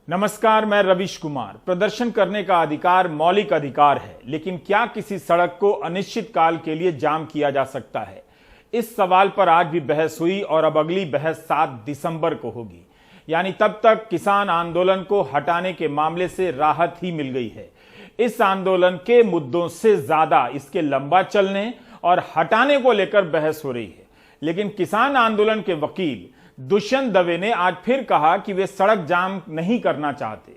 नमस्कार, मैं रविश कुमार। प्रदर्शन करने का अधिकार मौलिक अधिकार है, लेकिन क्या किसी सड़क को अनिश्चित काल के लिए जाम किया जा सकता है? इस सवाल पर आज भी बहस हुई और अब अगली बहस 7 दिसंबर को होगी। यानी तब तक किसान आंदोलन को हटाने के मामले से राहत ही मिल गई है। इस आंदोलन के मुद्दों से ज्यादा इसके लंबा चलने और हटाने को लेकर बहस हो रही है। लेकिन किसान आंदोलन के वकील दुष्यंत दवे ने आज फिर कहा कि वे सड़क जाम नहीं करना चाहते,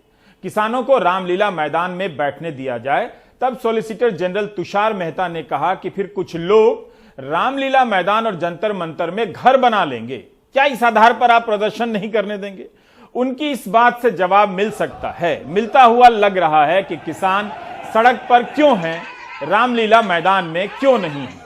किसानों को रामलीला मैदान में बैठने दिया जाए। तब सॉलिसिटर जनरल तुषार मेहता ने कहा कि फिर कुछ लोग रामलीला मैदान और जंतर मंतर में घर बना लेंगे, क्या इस आधार पर आप प्रदर्शन नहीं करने देंगे? उनकी इस बात से जवाब मिल सकता है, मिलता हुआ लग रहा है कि किसान सड़क पर क्यों हैं, रामलीला मैदान में क्यों नहीं है।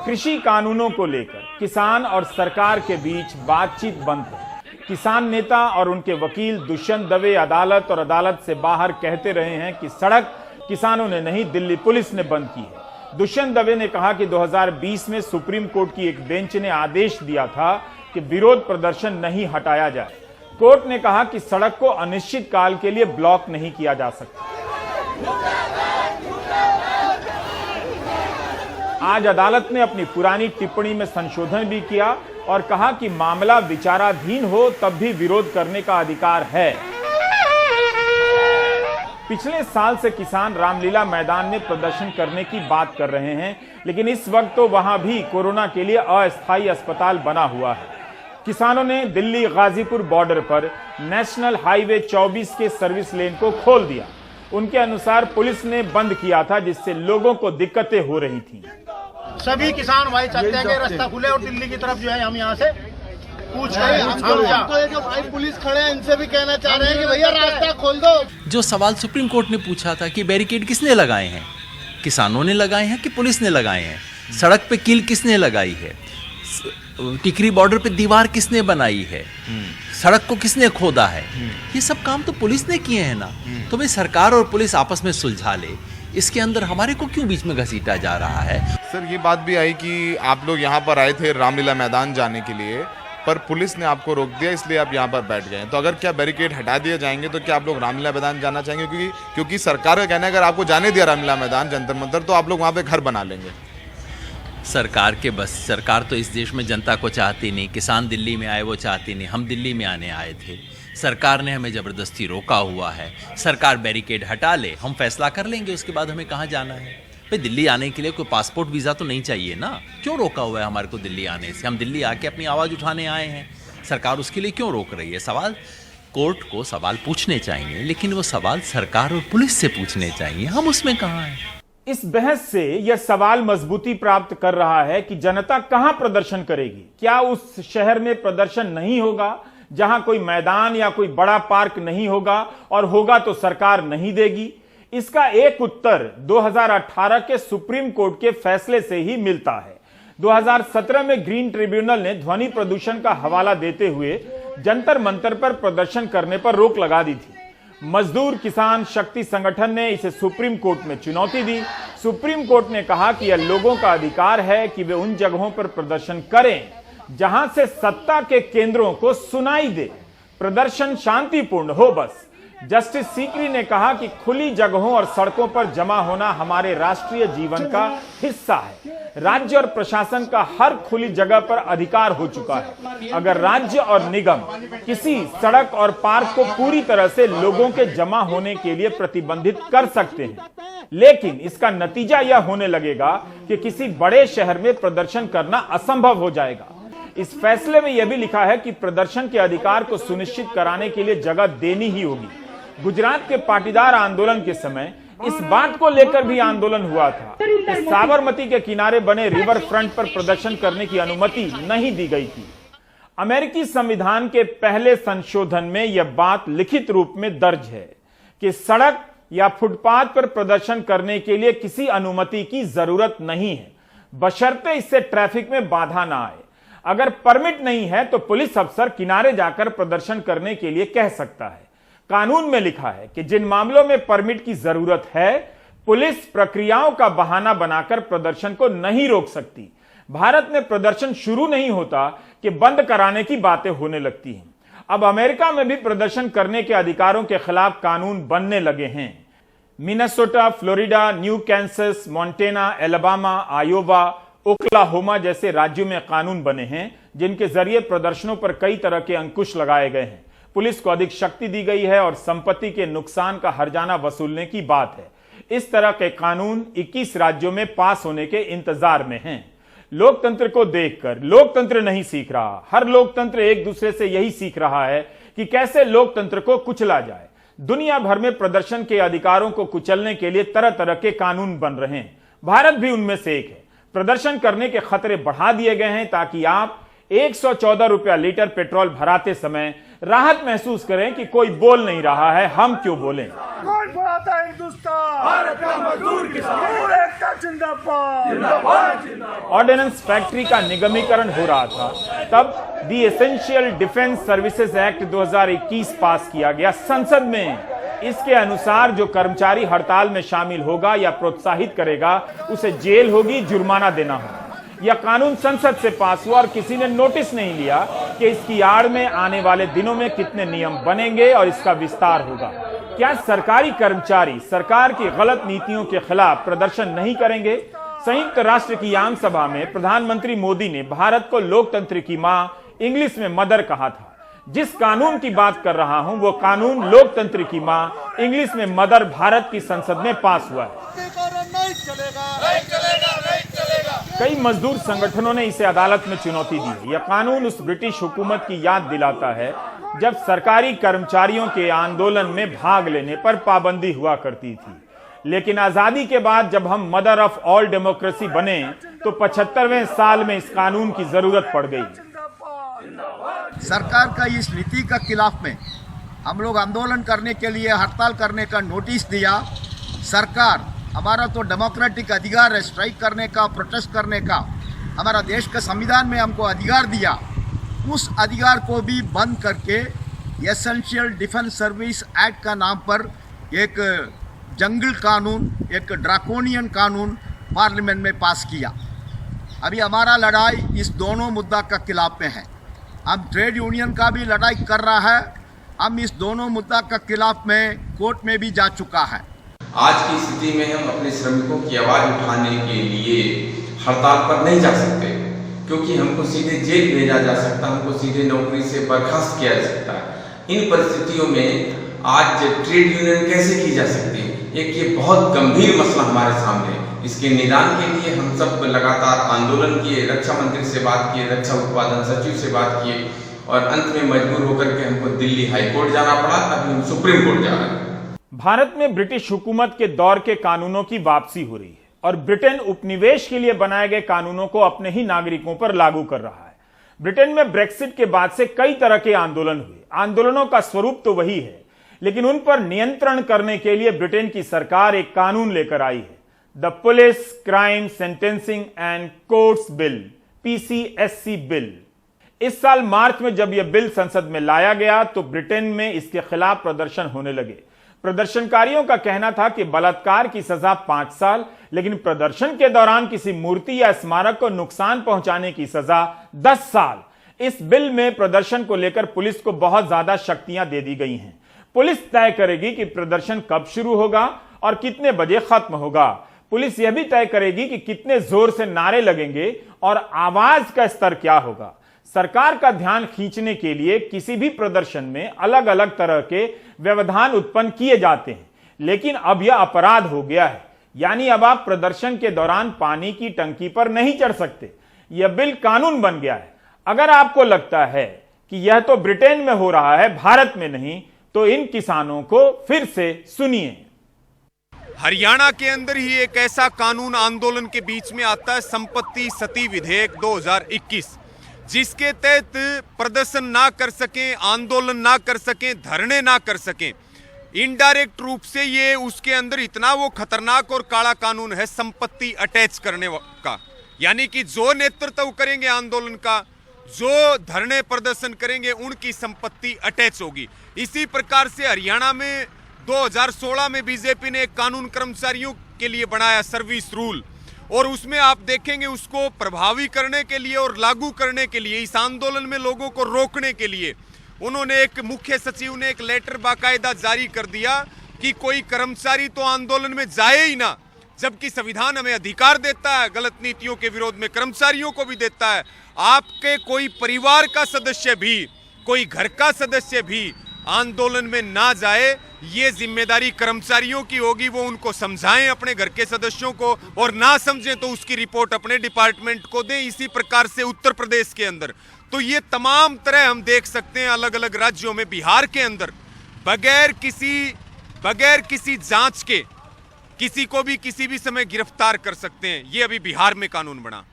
कृषि कानूनों को लेकर किसान और सरकार के बीच बातचीत बंद है। किसान नेता और उनके वकील दुष्यंत दवे अदालत और अदालत से बाहर कहते रहे हैं कि सड़क किसानों ने नहीं, दिल्ली पुलिस ने बंद की है। दुष्यंत दवे ने कहा कि 2020 में सुप्रीम कोर्ट की एक बेंच ने आदेश दिया था कि विरोध प्रदर्शन नहीं हटाया जाए। कोर्ट ने कहा कि सड़क को अनिश्चित काल के लिए ब्लॉक नहीं किया जा सकता। आज अदालत ने अपनी पुरानी टिप्पणी में संशोधन भी किया और कहा कि मामला विचाराधीन हो तब भी विरोध करने का अधिकार है। पिछले साल से किसान रामलीला मैदान में प्रदर्शन करने की बात कर रहे हैं, लेकिन इस वक्त तो वहां भी कोरोना के लिए अस्थायी अस्पताल बना हुआ है। किसानों ने दिल्ली गाजीपुर बॉर्डर पर नेशनल हाईवे 24 के सर्विस लेन को खोल दिया। उनके अनुसार पुलिस ने बंद किया था, जिससे लोगों को दिक्कतें हो रही थी। सभी किसान भाई चाहते हैं कि रास्ता खुले और दिल्ली की तरफ जो है हम यहाँ से पूछ रहे हैं। हमको ये जो भाई पुलिस खड़े हैं इनसे भी कहना चाह रहे हैं कि भैया रास्ता खोल दो। जो सवाल सुप्रीम कोर्ट ने पूछा था कि बैरिकेड किसने लगाए हैं, किसानों ने लगाए हैं कि पुलिस ने लगाए हैं, सड़क पे कील किसने लगाई है, टिकरी बॉर्डर पे दीवार किसने बनाई है, सड़क को किसने खोदा है, ये सब काम तो पुलिस ने किए हैं ना। तो भाई सरकार और पुलिस आपस में सुलझा ले, इसके अंदर हमारे को क्यों बीच में घसीटा जा रहा है? सर, ये बात भी आई कि आप लोग यहाँ पर आए थे रामलीला मैदान जाने के लिए, पर पुलिस ने आपको रोक दिया, इसलिए आप यहाँ पर बैठ गए। तो अगर क्या बैरिकेड हटा दिए जाएंगे तो क्या आप लोग रामलीला मैदान जाना चाहेंगे? क्योंकि सरकार का कहना है अगर आपको जाने दिया रामलीला मैदान जंतर मंतर तो आप लोग वहाँ पे घर बना लेंगे। सरकार तो इस देश में जनता को चाहती नहीं। किसान दिल्ली में आए वो चाहती नहीं, हम दिल्ली में आने आए थे, सरकार ने हमें ज़बरदस्ती रोका हुआ है। सरकार बैरिकेड हटा ले, हम फैसला कर लेंगे उसके बाद हमें कहाँ जाना है। भाई दिल्ली आने के लिए कोई पासपोर्ट वीज़ा तो नहीं चाहिए ना, क्यों रोका हुआ है हमारे को दिल्ली आने से? हम दिल्ली आके अपनी आवाज़ उठाने आए हैं, सरकार उसके लिए क्यों रोक रही है? सवाल कोर्ट को सवाल पूछने चाहिए, लेकिन वो सवाल सरकार और पुलिस से पूछने चाहिए, हम उसमें कहाँ हैं? इस बहस से यह सवाल मजबूती प्राप्त कर रहा है कि जनता कहां प्रदर्शन करेगी। क्या उस शहर में प्रदर्शन नहीं होगा जहां कोई मैदान या कोई बड़ा पार्क नहीं होगा, और होगा तो सरकार नहीं देगी? इसका एक उत्तर 2018 के सुप्रीम कोर्ट के फैसले से ही मिलता है। 2017 में ग्रीन ट्रिब्यूनल ने ध्वनि प्रदूषण का हवाला देते हुए जंतर मंतर पर प्रदर्शन करने पर रोक लगा दी थी। मजदूर किसान शक्ति संगठन ने इसे सुप्रीम कोर्ट में चुनौती दी। सुप्रीम कोर्ट ने कहा कि यह लोगों का अधिकार है कि वे उन जगहों पर प्रदर्शन करें जहां से सत्ता के केंद्रों को सुनाई दे, प्रदर्शन शांतिपूर्ण हो बस। जस्टिस सीकरी ने कहा कि खुली जगहों और सड़कों पर जमा होना हमारे राष्ट्रीय जीवन का हिस्सा है। राज्य और प्रशासन का हर खुली जगह पर अधिकार हो चुका है। अगर राज्य और निगम किसी सड़क और पार्क को पूरी तरह से लोगों के जमा होने के लिए प्रतिबंधित कर सकते हैं, लेकिन इसका नतीजा यह होने लगेगा कि किसी बड़े शहर में प्रदर्शन करना असंभव हो जाएगा। इस फैसले में यह भी लिखा है कि प्रदर्शन के अधिकार को सुनिश्चित कराने के लिए जगह देनी ही होगी। गुजरात के पाटीदार आंदोलन के समय इस बात को लेकर भी आंदोलन हुआ था कि साबरमती के किनारे बने रिवर फ्रंट पर प्रदर्शन करने की अनुमति नहीं दी गई थी। अमेरिकी संविधान के पहले संशोधन में यह बात लिखित रूप में दर्ज है कि सड़क या फुटपाथ पर प्रदर्शन करने के लिए किसी अनुमति की जरूरत नहीं है, बशर्ते इससे ट्रैफिक में बाधा ना आए। अगर परमिट नहीं है तो पुलिस अफसर किनारे जाकर प्रदर्शन करने के लिए कह सकता है। कानून में लिखा है कि जिन मामलों में परमिट की जरूरत है, पुलिस प्रक्रियाओं का बहाना बनाकर प्रदर्शन को नहीं रोक सकती। भारत में प्रदर्शन शुरू नहीं होता कि बंद कराने की बातें होने लगती हैं। अब अमेरिका में भी प्रदर्शन करने के अधिकारों के खिलाफ कानून बनने लगे हैं। Minnesota, Florida, new Kansas, montana, Alabama, Iowa, Oklahoma जैसे राज्यों में कानून बने हैं जिनके जरिए प्रदर्शनों पर कई तरह के अंकुश लगाए गए हैं। पुलिस को अधिक शक्ति दी गई है और संपत्ति के नुकसान का हर्जाना वसूलने की बात है। इस तरह के कानून 21 राज्यों में पास होने के इंतजार में हैं। लोकतंत्र को देखकर लोकतंत्र नहीं सीख रहा, हर लोकतंत्र एक दूसरे से यही सीख रहा है कि कैसे लोकतंत्र को कुचला जाए। दुनिया भर में प्रदर्शन के अधिकारों को कुचलने के लिए तरह तरह के कानून बन रहे हैं। भारत भी उनमें से एक है। प्रदर्शन करने के खतरे बढ़ा दिए गए हैं ताकि आप 114 रुपया लीटर पेट्रोल भराते समय राहत महसूस करें कि कोई बोल नहीं रहा है, हम क्यों बोलें। कौन बढ़ाता है हिंदुस्तान, भारत का मजदूर किसान, एकता जिंदाबाद, जिंदाबाद जिंदाबाद। ऑर्डिनेंस फैक्ट्री का निगमीकरण हो रहा था, तब दी एसेंशियल डिफेंस सर्विसेज एक्ट 2021 पास किया गया संसद में। इसके अनुसार जो कर्मचारी हड़ताल में शामिल होगा या प्रोत्साहित करेगा उसे जेल होगी, जुर्माना देना होगा। यह कानून संसद से पास हुआ और किसी ने नोटिस नहीं लिया कि इसकी आड़ में आने वाले दिनों में कितने नियम बनेंगे और इसका विस्तार होगा। क्या सरकारी कर्मचारी सरकार की गलत नीतियों के खिलाफ प्रदर्शन नहीं करेंगे? संयुक्त राष्ट्र की आम सभा में प्रधानमंत्री मोदी ने भारत को लोकतंत्र की मां, इंग्लिश में मदर कहा था। जिस कानून की बात कर रहा हूं वो कानून लोकतंत्र की मां, इंग्लिश में मदर, भारत की संसद में पास हुआ है। कई मजदूर संगठनों ने इसे अदालत में चुनौती दी है। यह कानून उस ब्रिटिश हुकूमत की याद दिलाता है जब सरकारी कर्मचारियों के आंदोलन में भाग लेने पर पाबंदी हुआ करती थी। लेकिन आजादी के बाद जब हम मदर ऑफ ऑल डेमोक्रेसी बने तो 75वें साल में इस कानून की जरूरत पड़ गई। सरकार का इस नीति का खिलाफ में हम लोग आंदोलन करने के लिए हड़ताल करने का नोटिस दिया। सरकार, हमारा तो डेमोक्रेटिक अधिकार है स्ट्राइक करने का, प्रोटेस्ट करने का, हमारा देश का संविधान में हमको अधिकार दिया। उस अधिकार को भी बंद करके एसेंशियल डिफेंस सर्विस एक्ट का नाम पर एक जंगल कानून, एक ड्रैकोनियन कानून पार्लियामेंट में पास किया। अभी हमारा लड़ाई इस दोनों मुद्दा का खिलाफ में है। हम ट्रेड यूनियन का भी लड़ाई कर रहा है। हम इस दोनों मुद्दा का खिलाफ में कोर्ट में भी जा चुका है। आज की स्थिति में हम अपने श्रमिकों की आवाज उठाने के लिए हड़ताल पर नहीं जा सकते, क्योंकि हमको सीधे जेल भेजा जा सकता, हमको सीधे नौकरी से बर्खास्त किया जा सकता है। इन परिस्थितियों में आज ट्रेड यूनियन कैसे की जा सकती है, एक ये बहुत गंभीर मसला हमारे सामने है। इसके निदान के लिए हम सब लगातार आंदोलन किए, रक्षा मंत्री से बात किए, रक्षा उत्पादन सचिव से बात किए और अंत में मजबूर होकर के हमको दिल्ली हाई कोर्ट जाना पड़ा। अभी हम सुप्रीम कोर्ट जा रहे हैं। भारत में ब्रिटिश हुकूमत के दौर के कानूनों की वापसी हो रही है और ब्रिटेन उपनिवेश के लिए बनाए गए कानूनों को अपने ही नागरिकों पर लागू कर रहा है। ब्रिटेन में ब्रेक्सिट के बाद से कई तरह के आंदोलन हुए। आंदोलनों का स्वरूप तो वही है, लेकिन उन पर नियंत्रण करने के लिए ब्रिटेन की सरकार एक कानून लेकर आई है, the police crime sentencing and courts bill, PCSC bill. इस साल मार्च में जब यह बिल संसद में लाया गया तो ब्रिटेन में इसके खिलाफ प्रदर्शन होने लगे। प्रदर्शनकारियों का कहना था कि बलात्कार की सजा 5 साल, लेकिन प्रदर्शन के दौरान किसी मूर्ति या स्मारक को नुकसान पहुंचाने की सजा 10 साल। इस बिल में प्रदर्शन को लेकर पुलिस को बहुत ज्यादा शक्तियां दे दी गई हैं। पुलिस तय करेगी कि प्रदर्शन कब शुरू होगा और कितने बजे खत्म होगा। पुलिस यह भी तय करेगी कि कितने जोर से नारे लगेंगे और आवाज का स्तर क्या होगा। सरकार का ध्यान खींचने के लिए किसी भी प्रदर्शन में अलग अलग तरह के व्यवधान उत्पन्न किए जाते हैं, लेकिन अब यह अपराध हो गया है। यानी अब आप प्रदर्शन के दौरान पानी की टंकी पर नहीं चढ़ सकते। यह बिल कानून बन गया है। अगर आपको लगता है कि यह तो ब्रिटेन में हो रहा है, भारत में नहीं, तो इन किसानों को फिर से सुनिए। हरियाणा के अंदर ही एक ऐसा कानून आंदोलन के बीच में आता है, संपत्ति सती विधेयक 2021, जिसके तहत प्रदर्शन ना कर सकें, आंदोलन ना कर सकें, धरने ना कर सकें। इनडायरेक्ट रूप से ये उसके अंदर इतना वो खतरनाक और काला कानून है संपत्ति अटैच करने का। यानी कि जो नेतृत्व करेंगे आंदोलन का, जो धरने प्रदर्शन करेंगे, उनकी संपत्ति अटैच होगी। इसी प्रकार से हरियाणा में 2016 में बीजेपी ने एक कानून कर्मचारियों के लिए बनाया सर्विस रूल। और उसमें आप देखेंगे उसको प्रभावी करने के लिए और लागू करने के लिए, इस आंदोलन में लोगों को रोकने के लिए उन्होंने एक मुख्य सचिव ने एक लेटर बाकायदा जारी कर दिया कि कोई कर्मचारी तो आंदोलन में जाए ही ना, जबकि संविधान हमें अधिकार देता है गलत नीतियों के विरोध में कर्मचारियों को भी देता है। आपके कोई परिवार का सदस्य भी, कोई घर का सदस्य भी आंदोलन में ना जाए, ये जिम्मेदारी कर्मचारियों की होगी। वो उनको समझाएं अपने घर के सदस्यों को, और ना समझें तो उसकी रिपोर्ट अपने डिपार्टमेंट को दें। इसी प्रकार से उत्तर प्रदेश के अंदर तो ये तमाम तरह हम देख सकते हैं अलग अलग राज्यों में। बिहार के अंदर बगैर किसी जांच के किसी को भी किसी भी समय गिरफ्तार कर सकते हैं। ये अभी बिहार में कानून बना।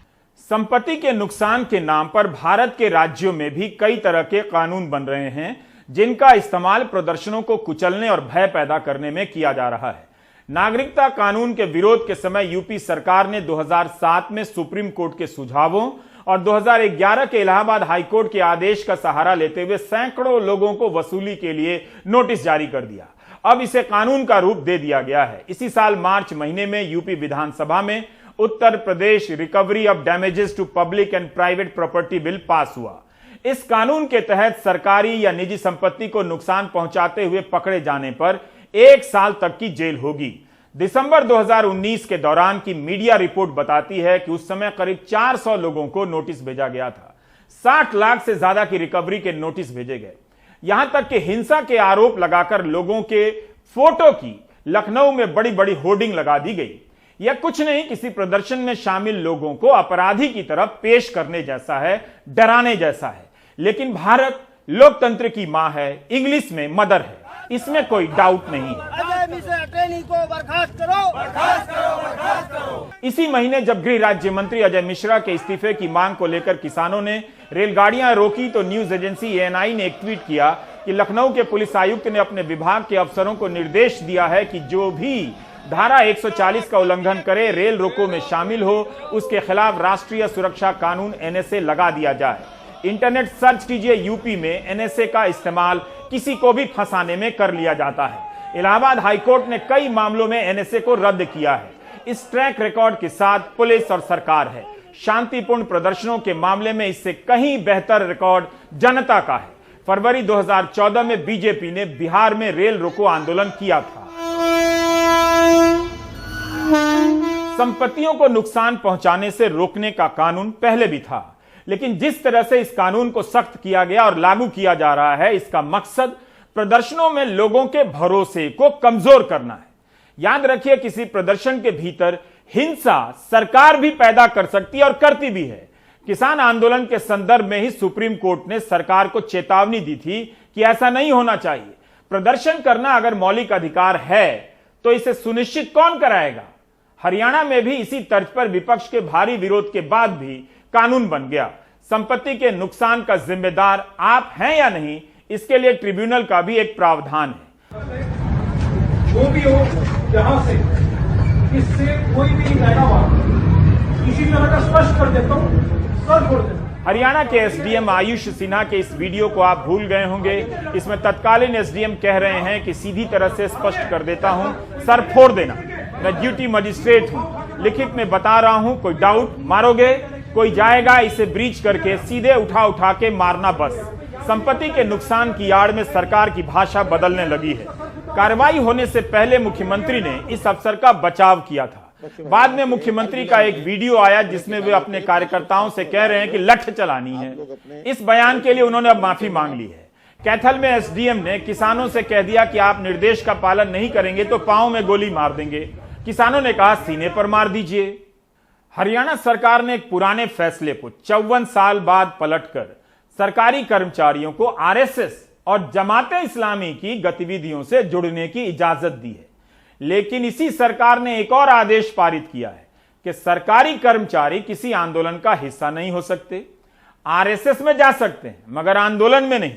संपत्ति के नुकसान के नाम पर भारत के राज्यों में भी कई तरह के कानून बन रहे हैं, जिनका इस्तेमाल प्रदर्शनों को कुचलने और भय पैदा करने में किया जा रहा है। नागरिकता कानून के विरोध के समय यूपी सरकार ने 2007 में सुप्रीम कोर्ट के सुझावों और 2011 के इलाहाबाद हाईकोर्ट के आदेश का सहारा लेते हुए सैकड़ों लोगों को वसूली के लिए नोटिस जारी कर दिया। अब इसे कानून का रूप दे दिया गया है। इसी साल मार्च महीने में यूपी विधानसभा में Uttar Pradesh recovery of damages to public and private property bill pass हुआ। इस कानून के तहत सरकारी या निजी संपत्ति को नुकसान पहुंचाते हुए पकड़े जाने पर 1 साल तक की जेल होगी। दिसंबर 2019 के दौरान की मीडिया रिपोर्ट बताती है कि उस समय करीब 400 लोगों को नोटिस भेजा गया था। 60 लाख से ज्यादा की रिकवरी के नोटिस भेजे गए। यहां तक कि हिंसा के आरोप लगाकर लोगों के फोटो की लखनऊ में बड़ी बड़ी होर्डिंग लगा दी गई। यह कुछ नहीं, किसी प्रदर्शन में शामिल लोगों को अपराधी की तरफ पेश करने जैसा है, डराने जैसा है। लेकिन भारत लोकतंत्र की मां है, इंग्लिश में मदर है, इसमें कोई डाउट नहीं है। को बर्खास्त करो, बर्खास्त करो, बर्खास्त करो। इसी महीने जब गृह राज्य मंत्री अजय मिश्रा के इस्तीफे की मांग को लेकर किसानों ने रेलगाड़ियां रोकी तो न्यूज एजेंसी ANI ने एक ट्वीट किया कि लखनऊ के पुलिस आयुक्त ने अपने विभाग के अफसरों को निर्देश दिया है कि जो भी धारा 140 का उल्लंघन करे, रेल रोको में शामिल हो, उसके खिलाफ राष्ट्रीय सुरक्षा कानून NSA लगा दिया जाए। इंटरनेट सर्च कीजिए, यूपी में NSA का इस्तेमाल किसी को भी फंसाने में कर लिया जाता है। इलाहाबाद हाईकोर्ट ने कई मामलों में NSA को रद्द किया है। इस ट्रैक रिकॉर्ड के साथ पुलिस और सरकार है। शांतिपूर्ण प्रदर्शनों के मामले में इससे कहीं बेहतर रिकॉर्ड जनता का है। फरवरी 2014 में बीजेपी ने बिहार में रेल रोको आंदोलन किया था। संपत्तियों को नुकसान पहुंचाने से रोकने का कानून पहले भी था, लेकिन जिस तरह से इस कानून को सख्त किया गया और लागू किया जा रहा है, इसका मकसद प्रदर्शनों में लोगों के भरोसे को कमजोर करना है। याद रखिए, किसी प्रदर्शन के भीतर हिंसा सरकार भी पैदा कर सकती है और करती भी है। किसान आंदोलन के संदर्भ में ही सुप्रीम कोर्ट ने सरकार को चेतावनी दी थी कि ऐसा नहीं होना चाहिए। प्रदर्शन करना अगर मौलिक अधिकार है तो इसे सुनिश्चित कौन कराएगा? हरियाणा में भी इसी तर्ज पर विपक्ष के भारी विरोध के बाद भी कानून बन गया। संपत्ति के नुकसान का जिम्मेदार आप हैं या नहीं, इसके लिए ट्रिब्यूनल का भी एक प्रावधान है। जो भी हो, यहां से इससे कोई भी पैदावार इसी तरह का स्पष्ट कर देता हूं, सर छोड़ देता हूं। हरियाणा के एसडीएम आयुष सिन्हा के इस वीडियो को आप भूल गए होंगे। इसमें तत्कालीन एसडीएम कह रहे हैं कि सीधी तरह से स्पष्ट कर देता हूं, सर फोड़ देना, मैं ड्यूटी मजिस्ट्रेट हूं, लिखित में बता रहा हूं, कोई डाउट मारोगे, कोई जाएगा इसे ब्रीच करके सीधे उठा के मारना बस। संपत्ति के नुकसान की आड़ में सरकार की भाषा बदलने लगी है। कार्रवाई होने से पहले मुख्यमंत्री ने इस अफसर का बचाव किया था। बाद में मुख्यमंत्री का एक वीडियो आया जिसमें वे अपने कार्यकर्ताओं से कह रहे हैं कि लठ चलानी है। इस बयान के लिए उन्होंने अब माफी मांग ली है। कैथल में एसडीएम ने किसानों से कह दिया कि आप निर्देश का पालन नहीं करेंगे तो पांव में गोली मार देंगे। किसानों ने कहा सीने पर मार दीजिए। हरियाणा सरकार ने एक पुराने फैसले को 54 साल बाद पलटकर सरकारी कर्मचारियों को आरएसएस और जमाते इस्लामी की गतिविधियों से जुड़ने की इजाजत दी है। लेकिन इसी सरकार ने एक और आदेश पारित किया है कि सरकारी कर्मचारी किसी आंदोलन का हिस्सा नहीं हो सकते। आरएसएस में जा सकते हैं मगर आंदोलन में नहीं।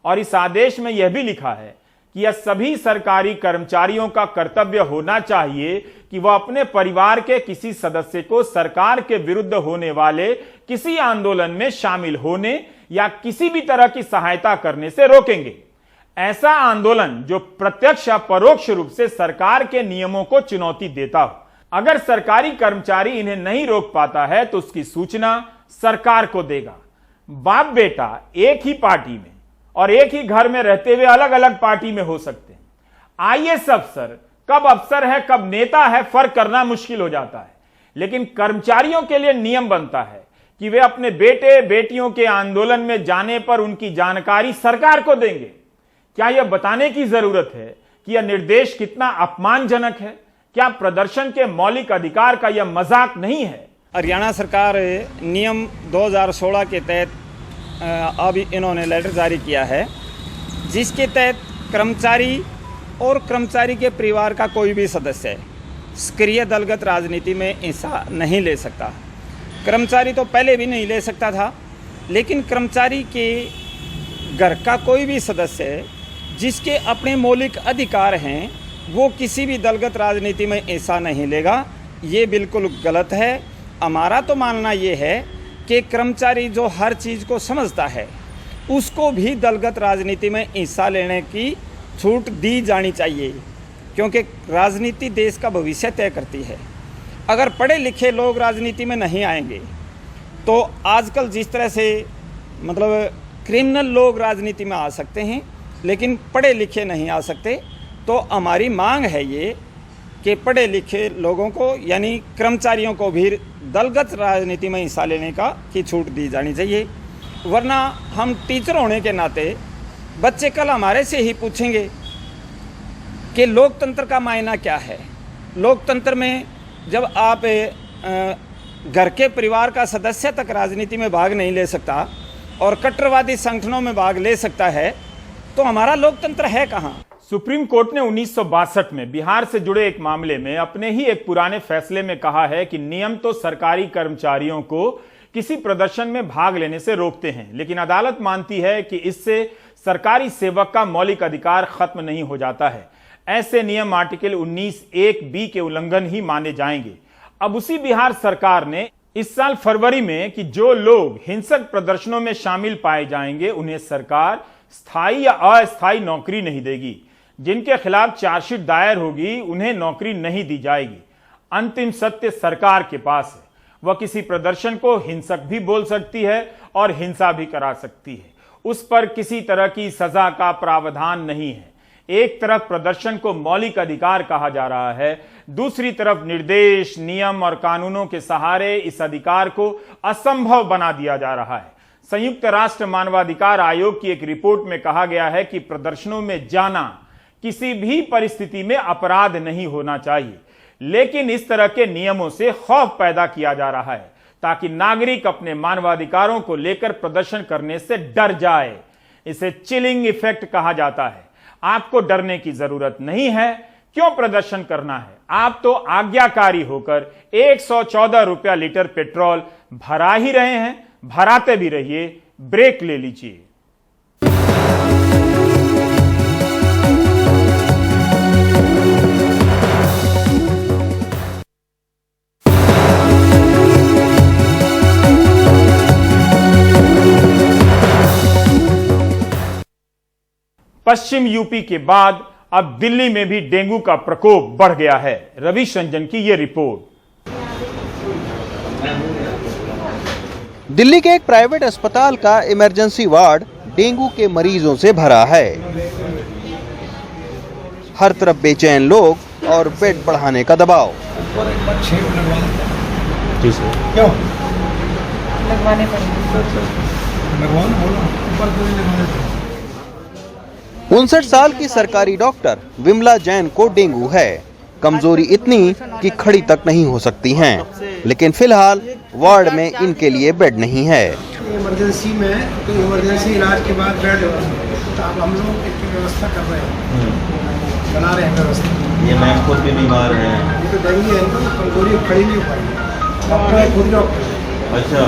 और इस आदेश में यह भी लिखा है कि यह सभी सरकारी कर्मचारियों का कर्तव्य होना चाहिए कि वह अपने परिवार के किसी सदस्य को सरकार के विरुद्ध होने वाले किसी आंदोलन में शामिल होने या किसी भी तरह की सहायता करने से रोकेंगे। ऐसा आंदोलन जो प्रत्यक्ष या परोक्ष रूप से सरकार के नियमों को चुनौती देता हो। अगर सरकारी कर्मचारी इन्हें नहीं रोक पाता है तो उसकी सूचना सरकार को देगा। बाप बेटा एक ही पार्टी में और एक ही घर में रहते हुए अलग अलग पार्टी में हो सकते हैं। आईएएस अफसर कब अफसर है कब नेता है फर्क करना मुश्किल हो जाता है, लेकिन कर्मचारियों के लिए नियम बनता है कि वे अपने बेटे बेटियों के आंदोलन में जाने पर उनकी जानकारी सरकार को देंगे। क्या यह बताने की जरूरत है कि यह निर्देश कितना अपमानजनक है? क्या प्रदर्शन के मौलिक अधिकार का यह मजाक नहीं है? हरियाणा सरकार नियम 2016 के तहत अब इन्होंने लेटर जारी किया है, जिसके तहत कर्मचारी और कर्मचारी के परिवार का कोई भी सदस्य सक्रिय दलगत राजनीति में हिस्सा नहीं ले सकता। कर्मचारी तो पहले भी नहीं ले सकता था, लेकिन कर्मचारी के घर का कोई भी सदस्य जिसके अपने मौलिक अधिकार हैं वो किसी भी दलगत राजनीति में हिस्सा नहीं लेगा। ये बिल्कुल गलत है। हमारा तो मानना ये है कि कर्मचारी जो हर चीज़ को समझता है उसको भी दलगत राजनीति में हिस्सा लेने की छूट दी जानी चाहिए, क्योंकि राजनीति देश का भविष्य तय करती है। अगर पढ़े लिखे लोग राजनीति में नहीं आएंगे तो आजकल जिस तरह से मतलब क्रिमिनल लोग राजनीति में आ सकते हैं लेकिन पढ़े लिखे नहीं आ सकते, तो हमारी मांग है ये कि पढ़े लिखे लोगों को यानी कर्मचारियों को भी दलगत राजनीति में हिस्सा लेने की छूट दी जानी चाहिए। वरना हम टीचर होने के नाते बच्चे कल हमारे से ही पूछेंगे कि लोकतंत्र का मायना क्या है। लोकतंत्र में जब आप घर के परिवार का सदस्य तक राजनीति में भाग नहीं ले सकता और कट्टरवादी संगठनों में भाग ले सकता है तो हमारा लोकतंत्र है कहाँ? सुप्रीम कोर्ट ने 1962 में बिहार से जुड़े एक मामले में अपने ही एक पुराने फैसले में कहा है कि नियम तो सरकारी कर्मचारियों को किसी प्रदर्शन में भाग लेने से रोकते हैं, लेकिन अदालत मानती है कि इससे सरकारी सेवक का मौलिक अधिकार खत्म नहीं हो जाता है। ऐसे नियम आर्टिकल 19(1)(b) के उल्लंघन ही माने जाएंगे। अब उसी बिहार सरकार ने इस साल फरवरी में कि जो लोग हिंसक प्रदर्शनों में शामिल पाए जाएंगे उन्हें सरकार स्थायी या अस्थायी नौकरी नहीं देगी। जिनके खिलाफ चार्जशीट दायर होगी उन्हें नौकरी नहीं दी जाएगी। अंतिम सत्य सरकार के पास है। वह किसी प्रदर्शन को हिंसक भी बोल सकती है और हिंसा भी करा सकती है। उस पर किसी तरह की सजा का प्रावधान नहीं है। एक तरफ प्रदर्शन को मौलिक अधिकार कहा जा रहा है, दूसरी तरफ निर्देश नियम और कानूनों के सहारे इस अधिकार को असंभव बना दिया जा रहा है। संयुक्त राष्ट्र मानवाधिकार आयोग की एक रिपोर्ट में कहा गया है कि प्रदर्शनों में जाना किसी भी परिस्थिति में अपराध नहीं होना चाहिए, लेकिन इस तरह के नियमों से खौफ पैदा किया जा रहा है ताकि नागरिक अपने मानवाधिकारों को लेकर प्रदर्शन करने से डर जाए। इसे चिलिंग इफेक्ट कहा जाता है। आपको डरने की जरूरत नहीं है। क्यों प्रदर्शन करना है? आप तो आज्ञाकारी होकर 114 रुपया लीटर पेट्रोल भरा ही रहे हैं, भराते भी रहिए। ब्रेक ले लीजिए। पश्चिम यूपी के बाद अब दिल्ली में भी डेंगू का प्रकोप बढ़ गया है। रविश रंजन की यह रिपोर्ट। दिल्ली के एक प्राइवेट अस्पताल का इमरजेंसी वार्ड डेंगू के मरीजों से भरा है। हर तरफ बेचैन लोग और बेड बढ़ाने का दबाव। क्यों लगवाने पड़ेंगे? 59 साल की सरकारी डॉक्टर विमला जैन को डेंगू है। कमजोरी इतनी कि खड़ी तक नहीं हो सकती हैं, लेकिन फिलहाल वार्ड में इनके लिए बेड नहीं है। इमरजेंसी में तो इमरजेंसी इलाज के बाद बेड तो हम लोग इसकी व्यवस्था कर रहे हैं, बना रहे हैं व्यवस्था। ये मैम खुद भी बीमार हैं। ये तो डेंगू है, कमजोरी खड़ी नहीं हो पाई। डॉक्टर खुद डॉक्टर। अच्छा,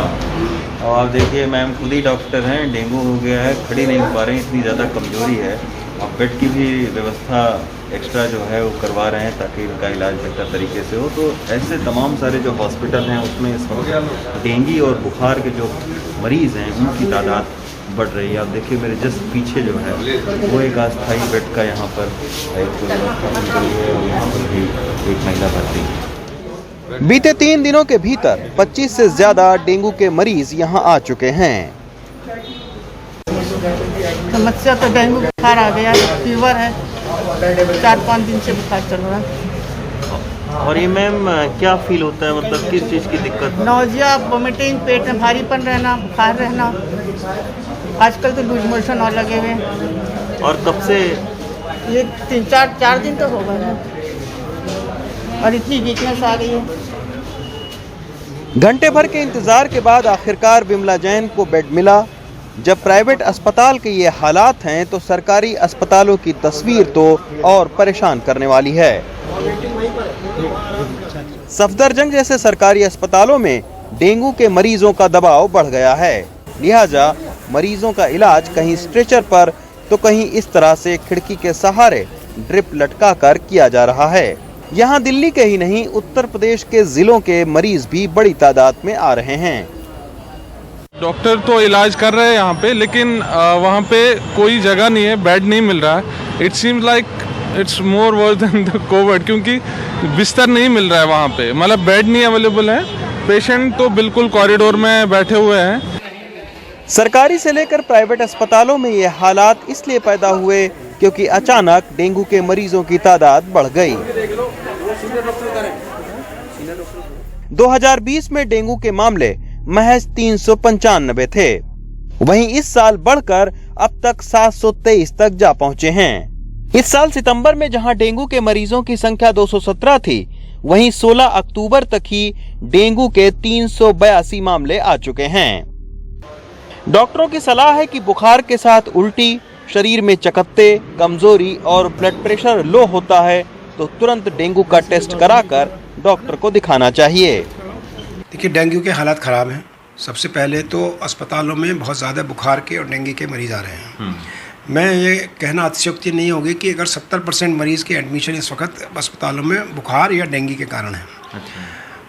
और आप देखिए मैम खुद ही डॉक्टर हैं, डेंगू हो गया है, खड़ी नहीं हो पा रहे हैं, इतनी ज़्यादा कमजोरी है। अब बेड की भी व्यवस्था एक्स्ट्रा जो है वो करवा रहे हैं ताकि इनका इलाज बेहतर तरीके से हो। तो ऐसे तमाम सारे जो हॉस्पिटल हैं उसमें इस वक्त डेंगू और बुखार के जो मरीज़ हैं उनकी तादाद बढ़ रही है। आप देखिए मेरे जस्ट पीछे जो है वो एक अस्थायी बेड का यहाँ पर एक व्यवस्था की गई है और यहाँ पर भी एक महिला भर्ती है। बीते 3 दिनों के भीतर 25 से ज्यादा डेंगू के मरीज यहां आ चुके हैं। समस्या तो डेंगू बुखार आ गया, फीवर है, 4-5 दिन से बुखार चल रहा है। और ये मैम क्या फील होता है, मतलब किस चीज़ की दिक्कत? नौजिया, वोमिटिंग, पेट में भारीपन रहना, बुखार रहना, आजकल तो लूज मोशन और लगे हुए हैं। और कब से? ये 3-4 दिन तो हो गए हैं और इतनी वीकनेस आ गई है। घंटे भर के इंतजार के बाद आखिरकार विमला जैन को बेड मिला। जब प्राइवेट अस्पताल के ये हालात हैं तो सरकारी अस्पतालों की तस्वीर तो और परेशान करने वाली है। सफदरजंग जैसे सरकारी अस्पतालों में डेंगू के मरीजों का दबाव बढ़ गया है, लिहाजा मरीजों का इलाज कहीं स्ट्रेचर पर तो कहीं इस तरह से खिड़की के सहारे ड्रिप लटकाकर किया जा रहा है। यहाँ दिल्ली के ही नहीं उत्तर प्रदेश के जिलों के मरीज भी बड़ी तादाद में आ रहे हैं। डॉक्टर तो इलाज कर रहे हैं यहाँ पे, लेकिन वहाँ पे कोई जगह नहीं है, बेड नहीं मिल रहा है। It seems like it's more worse than the Covid, क्योंकि बिस्तर नहीं मिल रहा है वहाँ पे, मतलब बेड नहीं अवेलेबल है। पेशेंट तो बिल्कुल कॉरिडोर में बैठे हुए हैं। सरकारी से लेकर प्राइवेट अस्पतालों में ये हालात इसलिए पैदा हुए क्योंकि अचानक डेंगू के मरीजों की तादाद बढ़ गई। 2020 में डेंगू के मामले महज 395 थे, वहीं इस साल बढ़कर अब तक 723 तक जा पहुंचे हैं। इस साल सितंबर में जहां डेंगू के मरीजों की संख्या 217 थी, वहीं 16 अक्टूबर तक ही डेंगू के 382 मामले आ चुके हैं। डॉक्टरों की सलाह है कि बुखार के साथ उल्टी, शरीर में चकत्ते, कमजोरी और ब्लड प्रेशर लो होता है तो तुरंत डेंगू का टेस्ट कराकर डॉक्टर को दिखाना चाहिए। देखिए, डेंगू के हालात ख़राब हैं। सबसे पहले तो अस्पतालों में बहुत ज़्यादा बुखार के और डेंगू के मरीज़ आ रहे हैं। मैं ये कहना अतिशयोक्ति नहीं होगी कि अगर 70% मरीज़ के एडमिशन इस वक्त अस्पतालों में बुखार या डेंगू के कारण है।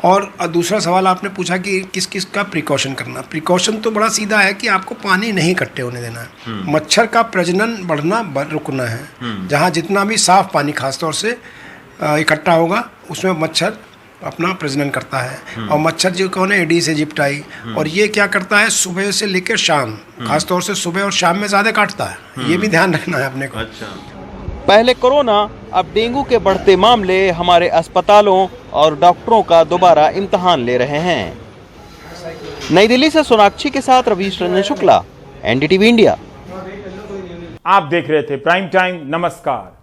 और दूसरा सवाल आपने पूछा कि किस किस का प्रिकॉशन करना। प्रिकॉशन तो बड़ा सीधा है कि आपको पानी नहीं इकट्ठे होने देना है, मच्छर का प्रजनन बढ़ना रुकना है। जहाँ जितना भी साफ़ पानी खासतौर से इकट्ठा होगा उसमें मच्छर अपना प्रजनन करता है। और मच्छर जो कौन है, एडीज इजिप्टाई, और ये क्या करता है, सुबह से लेकर शाम, खासतौर से सुबह और शाम में ज़्यादा काटता है। ये भी ध्यान रखना है अपने को। पहले कोरोना, अब डेंगू के बढ़ते मामले हमारे अस्पतालों और डॉक्टरों का दोबारा इम्तिहान ले रहे हैं। नई दिल्ली से सोनाक्षी के साथ रवीश रंजन शुक्ला, एनडीटीवी इंडिया। आप देख रहे थे प्राइम टाइम। नमस्कार।